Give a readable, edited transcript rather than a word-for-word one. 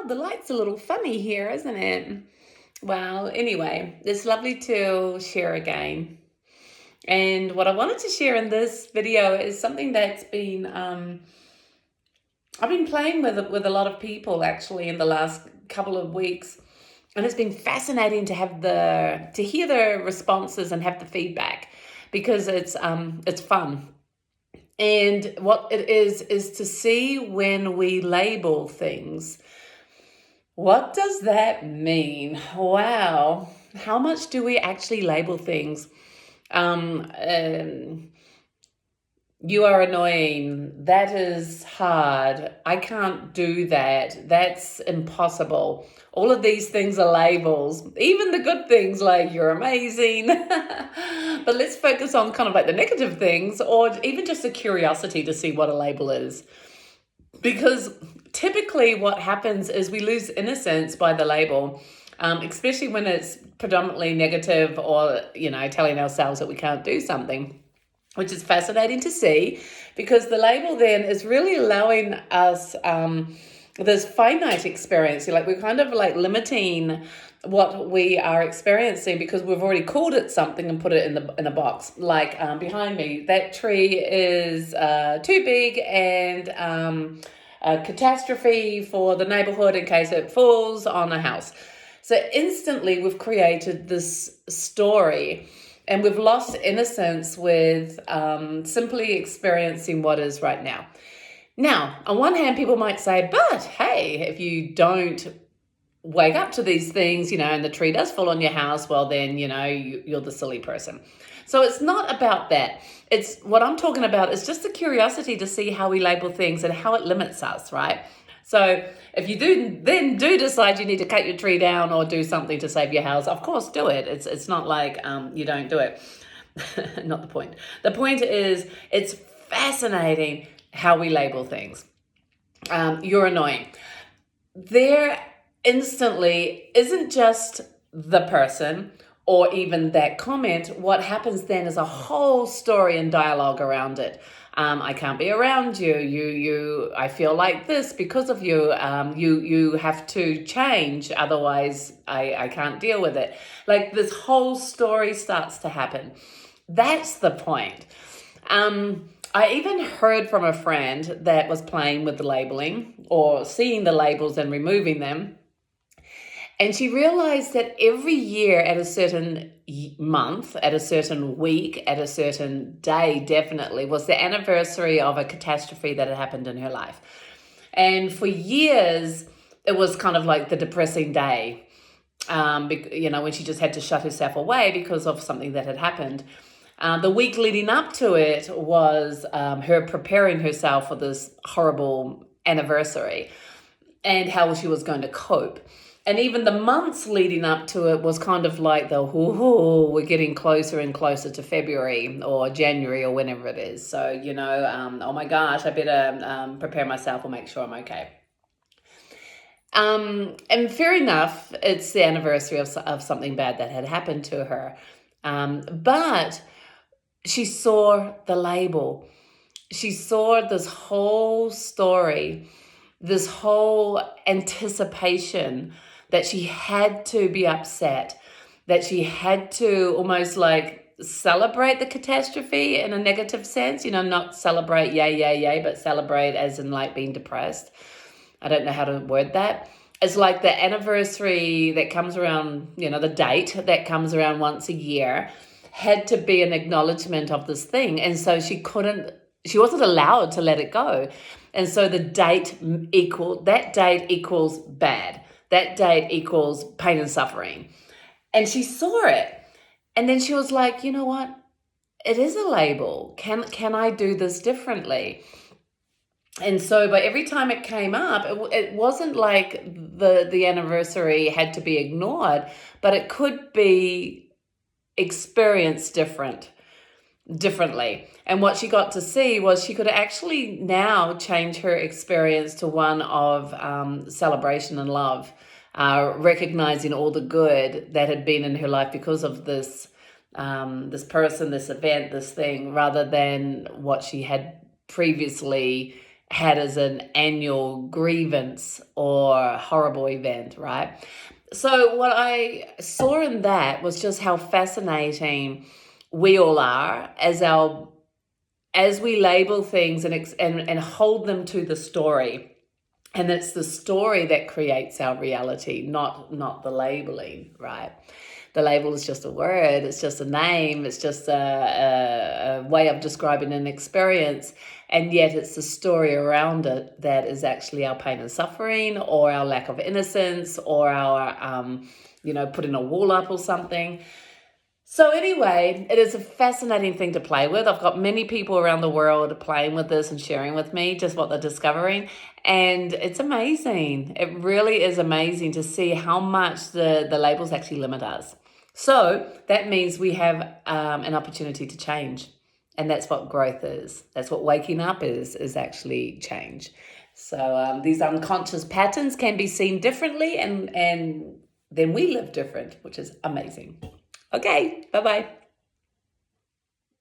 the light's a little funny here, isn't it? Well, anyway, it's lovely to share again. And what I wanted to share in this video is something that's been I've been playing with a lot of people actually in the last couple of weeks, and it's been fascinating to have to hear the responses and have the feedback because it's fun. And what it is to see when we label things. What does that mean? Wow. How much do we actually label things? Um, um, you are annoying. That is hard. I can't do that. That's impossible. All of these things are labels, even the good things like you're amazing. But let's focus on kind of like the negative things or even just a curiosity to see what a label is. Because typically what happens is we lose innocence by the label, especially when it's predominantly negative or, telling ourselves that we can't do something, which is fascinating to see because the label then is really allowing us this finite experience. We're kind of like limiting what we are experiencing because we've already called it something and put it in a box. Behind me, that tree is too big and a catastrophe for the neighborhood in case it falls on a house. So instantly we've created this story and we've lost innocence with simply experiencing what is right now. Now, on one hand, people might say, but hey, if you don't wake up to these things, and the tree does fall on your house, well, then, you're the silly person. So it's not about that. It's what I'm talking about is just the curiosity to see how we label things and how it limits us, right? So if you do decide you need to cut your tree down or do something to save your house, of course, do it. It's not like you don't do it. Not the point. The point is it's fascinating how we label things. You're annoying. There instantly isn't just the person or even that comment. What happens then is a whole story and dialogue around it. I can't be around you. I feel like this because of you. You have to change, otherwise I can't deal with it. Like this whole story starts to happen. That's the point. I even heard from a friend that was playing with the labeling or seeing the labels and removing them. And she realized that every year at a certain month, at a certain week, at a certain day, definitely was the anniversary of a catastrophe that had happened in her life. And for years, it was kind of like the depressing day, when she just had to shut herself away because of something that had happened. The week leading up to it was her preparing herself for this horrible anniversary and how she was going to cope. And even the months leading up to it was kind of like we're getting closer and closer to February or January or whenever it is. So, oh my gosh, I better prepare myself or make sure I'm okay. And fair enough, it's the anniversary of something bad that had happened to her. But she saw the label. She saw this whole story, this whole anticipation that she had to be upset, that she had to almost like celebrate the catastrophe in a negative sense, not celebrate yay, but celebrate as in like being depressed. I don't know how to word that. It's like the anniversary that comes around, the date that comes around once a year had to be an acknowledgement of this thing. And so she wasn't allowed to let it go. And so the date equals bad. That date equals pain and suffering. And she saw it. And then she was like, you know what? It is a label. Can I do this differently? And so, but every time it came up, it wasn't like the anniversary had to be ignored, but it could be experienced differently. And what she got to see was she could actually now change her experience to one of celebration and love, recognizing all the good that had been in her life because of this person, this event, this thing, rather than what she had previously had as an annual grievance or horrible event, right? So what I saw in that was just how fascinating we all are as we label things and hold them to the story. And it's the story that creates our reality, not the labeling, right? The label is just a word, it's just a name, it's just a way of describing an experience. And yet it's the story around it that is actually our pain and suffering, or our lack of innocence, or our, putting a wall up or something. So anyway, it is a fascinating thing to play with. I've got many people around the world playing with this and sharing with me just what they're discovering. And it's amazing. It really is amazing to see how much the labels actually limit us. So that means we have an opportunity to change. And that's what growth is. That's what waking up is actually change. So these unconscious patterns can be seen differently, and then we live different, which is amazing. Okay, bye-bye.